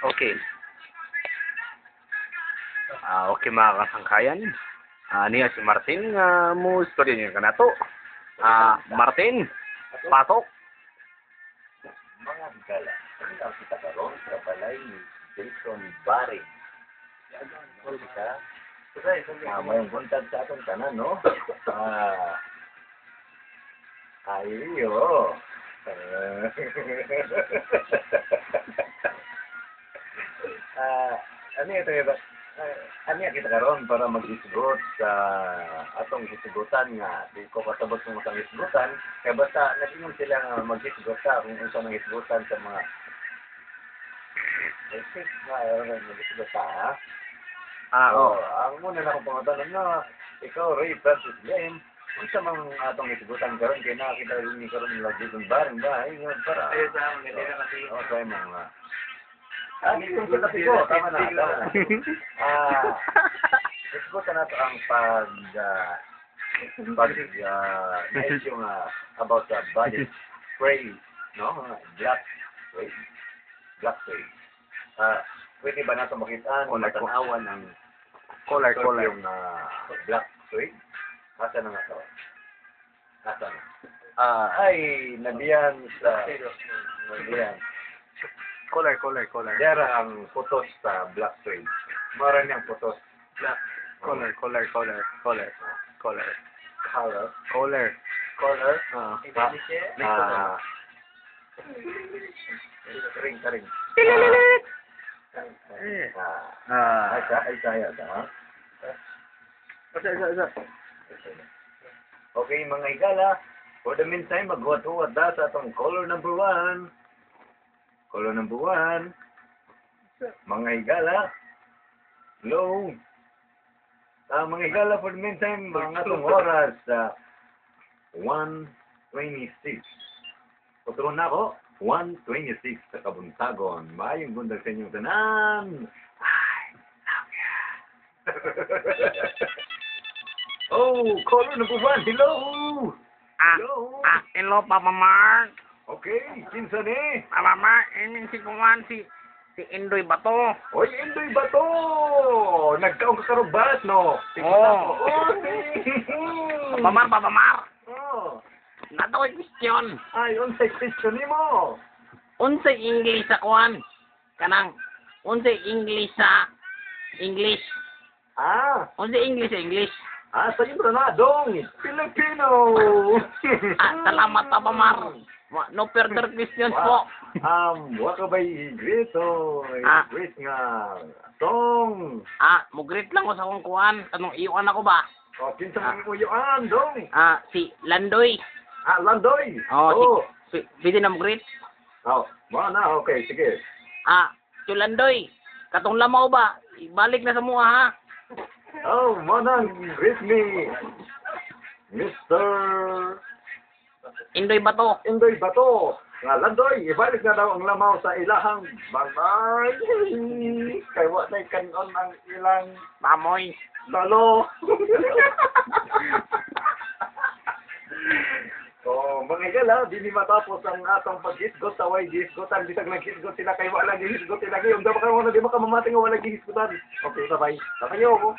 Okay. Okay mga kasangkayan. Niya si Martin nga mo istorya niya kanato. Martin, pasok. Mga higala, ang tawag kita karon sa balay ni Jason Barry. Ano kita? May buntag sa atong tanan, no? Ayo. Ano ito? Ano kita karon para mag-isgot sa atong isgutan nga di ko kasabot ng atong isgutan kaya basta nag-ingon sila nga mag-isgot sa kung unsa nang isgutan sa mga basic na mag-isgot sa ang muna na akong pangatanong nga ikaw Ray versus Glenn unsa mang atong isgutan karon kay nakita rin ni karon nila Jason Barry ba ay para sa mga nila kasi sa mga itong ko, tama na. Isgutan nato ang nice yung about the body spray, no? Black spray. Pwede ba nato makitaan o matanawan ang Color. yung black spray? Asa na nga to? Asa na? Ay, nabiyan sa nabiyan. Color. Dara ang putos sa black spray. Mara niyang putos. Black. Color. Ring. Ay saya ha. Okay mga igala, for the meantime maghuwat-huwat da sa atong color number 1. Color number 1. Mga igala. Hello. Mga igala for the meantime, mga itong oras 1:26. Putron na ako, 1:26 sa Kabuntagon. Maayong bundag sa inyong tanan. Ay, love ya. Oh, color number 1. Hello. Hello, Papa Mark. Okay, kinsa ni? Papa Mark, ini si Indoy Bato. Oy, Indoy ba to? Nagkaong kakarubat, no? Papa Mark. Oh. Nato ko'y question. Ay, unsay question nimo? Unsay English sa kuan? Kanang, unsay English sa English? Unsay English sa English? Sa Ibranadong, Filipino. Salamat, Papa Mark. No further questions po. Waka ba'y grito? Great nga. Tong. Mugrit lang ko sa kong kuan. Kanong iwan ako ba? Kinsa mo uyuan, dong? Si Landoy. Landoy. Pwede na mugrit? Na, okay, sige. Si Landoy. Katong lamaw ba? Ibalik na sa mua, ha? Manang, greet me. Mr. Indoy Bato. Nga Landoy, ibalik na daw ang lamaw sa ilahang bangay. Kay wa na kanon ang ilang Mamoy. lalo. Mga igala, di ni matapos ang atong pag-hisgot sa way hisgotan. Bisag nag-hisgot sila kay wala gi-hisgot sila. Yung daw ka mo na di ba ka mamating wala gi-hisgotan. Okay, bye-bye. Tatayo ako.